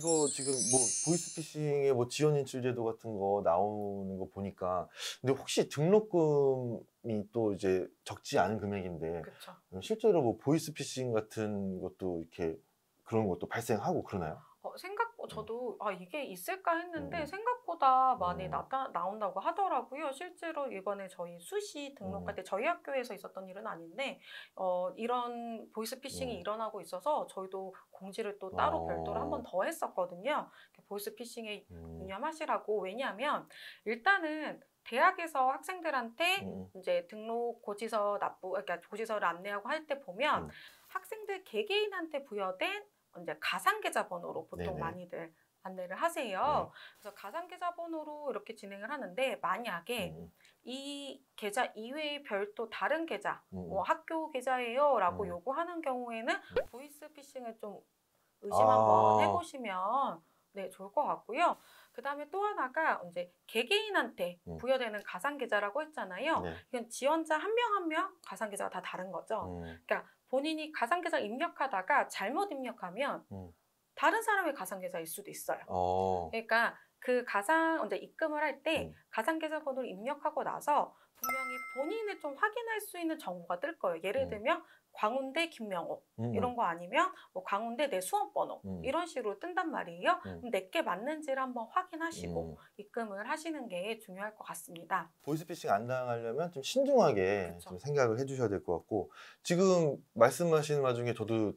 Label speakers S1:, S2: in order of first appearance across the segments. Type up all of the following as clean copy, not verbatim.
S1: 그래서 지금 뭐 보이스피싱의 뭐 지원 인출 제도 같은 거 나오는 거 보니까 근데 혹시 등록금이 또 이제 적지 않은 금액인데
S2: 그쵸.
S1: 실제로 뭐 보이스피싱 같은 것도 이렇게 그런 것도 발생하고 그러나요?
S2: 저도 이게 있을까 했는데
S1: 음,
S2: 생각보다 많이
S1: 음,
S2: 나온다고 하더라고요. 실제로 이번에 저희 수시 등록할
S1: 음,
S2: 때 저희 학교에서 있었던 일은 아닌데 이런 보이스피싱이
S1: 음,
S2: 일어나고 있어서 저희도 공지를 또 따로 별도로 한 번
S1: 어,
S2: 더 했었거든요. 보이스피싱에
S1: 음,
S2: 유념하시라고. 왜냐하면 일단은 대학에서 학생들한테
S1: 음,
S2: 이제 등록 그러니까 고지서를 안내하고 할 때 보면
S1: 음,
S2: 학생들 개개인한테 부여된 이제 가상계좌번호로 보통
S1: 네네,
S2: 많이들 안내를 하세요.
S1: 네,
S2: 그래서 가상계좌번호로 이렇게 진행을 하는데 만약에
S1: 음,
S2: 이 계좌 이외의 별도 다른 계좌,
S1: 음,
S2: 학교 계좌예요라고
S1: 음,
S2: 요구하는 경우에는
S1: 음.
S2: 보이스피싱을 좀 의심 한번
S1: 아,
S2: 해보시면 네, 좋을 것 같고요. 그 다음에 또 하나가 이제 개개인한테
S1: 음,
S2: 부여되는 가상계좌라고 했잖아요.
S1: 네,
S2: 이건 지원자 한 명 한 명 가상계좌가 다 다른 거죠.
S1: 음,
S2: 그러니까 본인이 가상계좌 입력하다가 잘못 입력하면
S1: 음,
S2: 다른 사람의 가상계좌일 수도 있어요.
S1: 어,
S2: 그러니까 그 이제 입금을 할 때
S1: 음,
S2: 가상계좌 번호를 입력하고 나서 분명히 본인을 좀 확인할 수 있는 정보가 뜰 거예요. 예를
S1: 음,
S2: 들면 광운대 김명호
S1: 음,
S2: 이런 거 아니면 뭐 광운대 내 수험번호
S1: 음,
S2: 이런 식으로 뜬단 말이에요.
S1: 음,
S2: 그럼 내게 맞는지를 한번 확인하시고
S1: 음.
S2: 입금을 하시는 게 중요할 것 같습니다.
S1: 보이스피싱 안 당하려면 좀 신중하게 좀
S2: 그렇죠.
S1: 생각을 해주셔야 될 것 같고 지금 말씀하시는 와중에 저도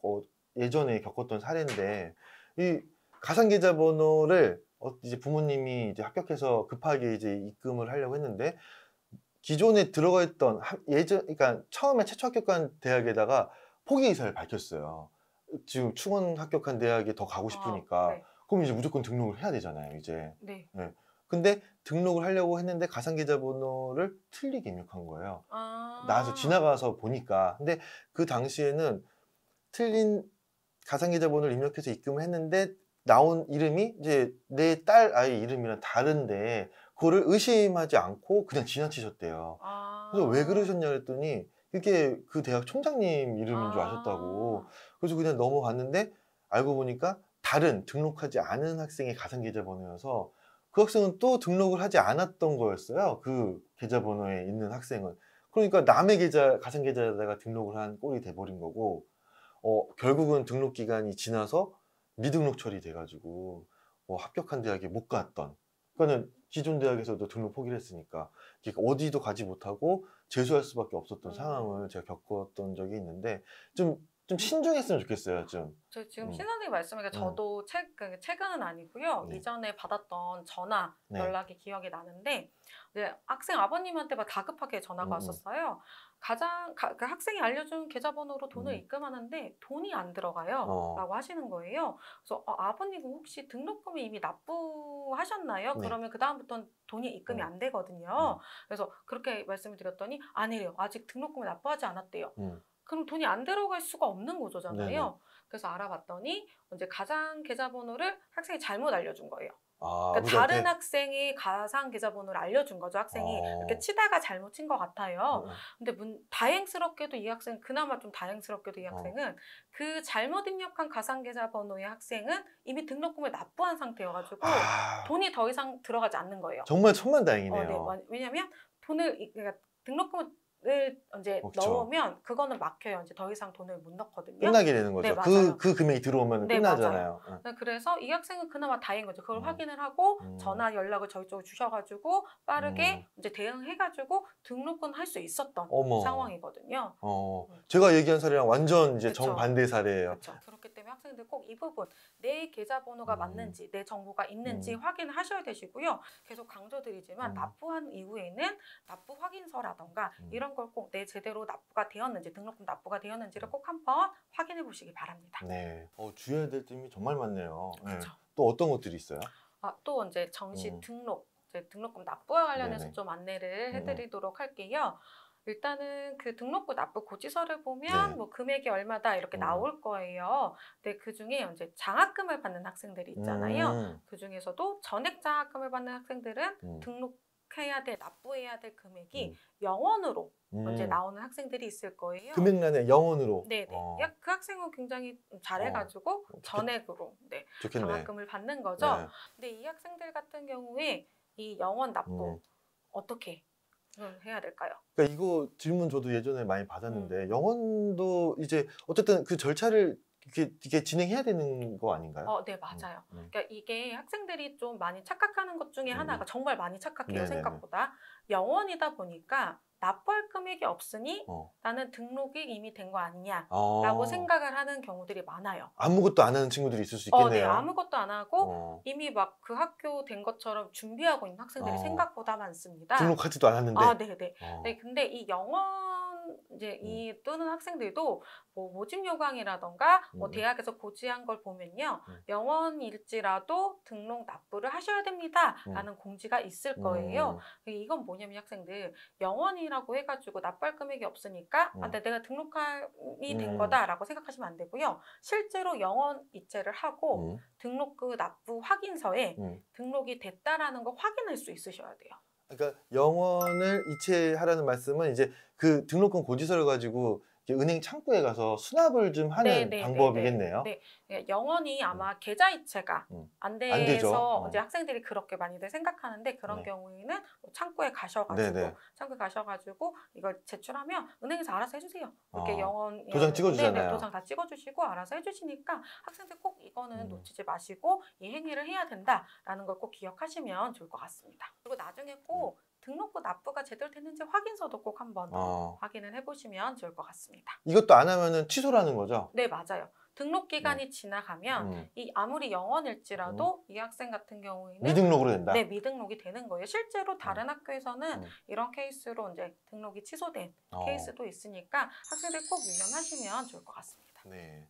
S1: 어, 예전에 겪었던 사례인데 이 가상계좌번호를 이제 부모님이 이제 합격해서 급하게 이제 입금을 하려고 했는데 기존에 들어가 있던 그러니까 처음에 최초 합격한 대학에다가 포기 의사를 밝혔어요. 지금 충원 합격한 대학에 더 가고 싶으니까
S2: 네.
S1: 그럼 이제 무조건 등록을 해야 되잖아요, 이제.
S2: 네.
S1: 네. 근데 등록을 하려고 했는데 가상계좌번호를 틀리게 입력한 거예요. 나와서
S2: 아,
S1: 지나가서 보니까. 근데 그 당시에는 틀린 가상계좌번호를 입력해서 입금을 했는데 나온 이름이 이제 내 딸 아이 이름이랑 다른데 그거를 의심하지 않고 그냥 지나치셨대요. 그래서 왜
S2: 아,
S1: 그러셨냐 그랬더니 그게 그 대학 총장님 이름인 줄 아셨다고.
S2: 아,
S1: 그래서 그냥 넘어갔는데 알고 보니까 다른 등록하지 않은 학생의 가상계좌번호여서 그 학생은 또 등록을 하지 않았던 거였어요. 그 계좌번호에 있는 학생은. 그러니까 남의 가상계좌에다가 등록을 한 꼴이 돼버린 거고 결국은 등록 기간이 지나서 미등록 처리돼가지고 합격한 대학에 못 갔던. 그러니까는 기존 대학에서도 등록 포기를 했으니까 그러니까 어디도 가지 못하고 재수할 수밖에 없었던 상황을 제가 겪었던 적이 있는데 좀 신중했으면 좋겠어요, 좀.
S2: 저 지금
S1: 음,
S2: 신선생님 말씀하니까
S1: 음,
S2: 저도 최근은 아니고요.
S1: 네,
S2: 이전에 받았던 전화
S1: 네,
S2: 연락이 기억이 나는데 이제 학생 아버님한테 막 다급하게 전화가
S1: 음,
S2: 왔었어요. 그 학생이 알려준 계좌번호로 돈을
S1: 음,
S2: 입금하는데 돈이 안 들어가요.
S1: 어,
S2: 라고 하시는 거예요. 그래서 아버님은 혹시 등록금이 이미 납부하셨나요?
S1: 네,
S2: 그러면 그다음부터는 돈이 입금이
S1: 음,
S2: 안 되거든요.
S1: 음,
S2: 그래서 그렇게 말씀을 드렸더니 아니래요. 아직 등록금을 납부하지 않았대요.
S1: 음,
S2: 그럼 돈이 안 들어갈 수가 없는
S1: 네네.
S2: 거잖아요. 그래서 알아봤더니 이제 가상 계좌번호를 학생이 잘못 알려준 거예요.
S1: 아,
S2: 그러니까 다른
S1: 아버지한테?
S2: 학생이 가상 계좌번호를 알려준 거죠. 학생이 이렇게
S1: 어,
S2: 치다가 잘못 친 것 같아요.
S1: 어,
S2: 근데 다행스럽게도 이 학생, 그나마 좀 다행스럽게도 이
S1: 어,
S2: 학생은 그 잘못 입력한 가상 계좌번호의 학생은 이미 등록금을 납부한 상태여가지고
S1: 아,
S2: 돈이 더 이상 들어가지 않는 거예요.
S1: 정말
S2: 네.
S1: 천만다행이네요.
S2: 왜냐면 그러니까 등록금을 이제
S1: 그렇죠.
S2: 넣으면 그거는 막혀요. 이제 더 이상 돈을 못 넣거든요.
S1: 끝나게 되는
S2: 네,
S1: 거죠.
S2: 맞아요.
S1: 그 금액이 들어오면
S2: 네, 맞아요.
S1: 끝나잖아요. 응.
S2: 네, 그래서 이 학생은 그나마 다행인 거죠. 그걸
S1: 음,
S2: 확인을 하고
S1: 음,
S2: 전화 연락을 저희 쪽으로 주셔가지고 빠르게
S1: 음.
S2: 이제 대응해가지고 등록은 할 수 있었던
S1: 어머.
S2: 상황이거든요.
S1: 제가 얘기한 사례랑 완전 이제
S2: 그쵸.
S1: 정반대 사례예요.
S2: 그렇죠. 그렇기 때문에 학생들 꼭 이 부분 내 계좌번호가
S1: 음,
S2: 맞는지 내 정보가 있는지
S1: 음,
S2: 확인하셔야 되시고요. 계속 강조드리지만
S1: 음,
S2: 납부한 이후에는 납부 확인서라던가
S1: 음,
S2: 이런 걸 꼭 내 제대로 납부가 되었는지 등록금 납부가 되었는지를 꼭 한번 확인해 보시기 바랍니다.
S1: 네. 주의해야 될 점이 정말 많네요. 네.
S2: 그렇죠.
S1: 또 어떤 것들이 있어요?
S2: 또 이제 정시
S1: 음,
S2: 이제 등록금 납부와 관련해서
S1: 네네.
S2: 좀 안내를
S1: 음,
S2: 해드리도록 할게요. 일단은 그 등록부 납부 고지서를 보면
S1: 네.
S2: 뭐 금액이 얼마다 이렇게
S1: 음,
S2: 나올 거예요. 근데 그 중에 이제 장학금을 받는 학생들이 있잖아요.
S1: 음,
S2: 그 중에서도 전액 장학금을 받는 학생들은
S1: 음,
S2: 등록 등록해야 될, 납부해야 될 금액이
S1: 음.
S2: 영원으로
S1: 음.
S2: 이제 나오는 학생들이 있을 거예요.
S1: 금액란에 영원으로.
S2: 네네. 그 학생은 굉장히 잘해가지고 전액으로
S1: 좋겠네.
S2: 장학금을 받는 거죠.
S1: 네.
S2: 근데 이 학생들 같은 경우에 이 영원 납부 어떻게 해야 될까요?
S1: 그러니까 이거 질문 저도 예전에 많이 받았는데 영원도 이제 어쨌든 그 절차를 이게 진행해야 되는 거 아닌가요?
S2: 네, 맞아요. 그러니까 이게 학생들이 좀 많이 착각하는 것 중에 하나가 정말 많이 착각해요,
S1: 네네네.
S2: 생각보다. 영원이다 보니까 납부할 금액이 없으니 나는 등록이 이미 된 거 아니냐라고 생각을 하는 경우들이 많아요.
S1: 아무것도 안 하는 친구들이 있을 수 있겠네요.
S2: 네, 아무것도 안 하고 이미 막 그 학교 된 것처럼 준비하고 있는 학생들이 생각보다 많습니다.
S1: 등록하지도 않았는데.
S2: 네네. 네, 근데 이 영원 이제 이 뜨는 학생들도 뭐 모집 요강이라던가 뭐 대학에서 고지한 걸 보면요, 영원일지라도 등록 납부를 하셔야 됩니다라는 공지가 있을 거예요. 이건 뭐냐면 학생들 영원이라고 해가지고 납부할 금액이 없으니까 내가 등록이 된 거다라고 생각하시면 안 되고요. 실제로 영원 이체를 하고 등록금 납부 확인서에 등록이 됐다라는 거 확인할 수 있으셔야 돼요.
S1: 그러니까 영원을 이체하라는 말씀은 이제 그 등록금 고지서를 가지고 은행 창구에 가서 수납을 좀 하는 방법이겠네요.
S2: 네, 영원이 아마 계좌 이체가 안 돼서
S1: 되죠.
S2: 이제 학생들이 그렇게 많이들 생각하는데 그런 경우에는 창구에 가셔가지고 이걸 제출하면 은행에서 알아서 해주세요. 이렇게 영원
S1: 도장 찍어주잖아요.
S2: 도장 다 찍어주시고 알아서 해주시니까 학생들 꼭 이거는 놓치지 마시고 이 행위를 해야 된다라는 걸 꼭 기억하시면 좋을 것 같습니다. 그리고 나중에 꼭 등록금 납부가 제대로 됐는지 확인서도 꼭 한번 확인을 해보시면 좋을 것 같습니다.
S1: 이것도 안 하면은 취소라는 거죠?
S2: 네, 맞아요. 등록 기간이 지나가면 이 아무리 영원일지라도 이 학생 같은 경우에는
S1: 미등록으로 된다?
S2: 네, 미등록이 되는 거예요. 실제로 다른 학교에서는 이런 케이스로 이제 등록이 취소된 케이스도 있으니까 학생들 꼭 유념하시면 좋을 것 같습니다.
S1: 네.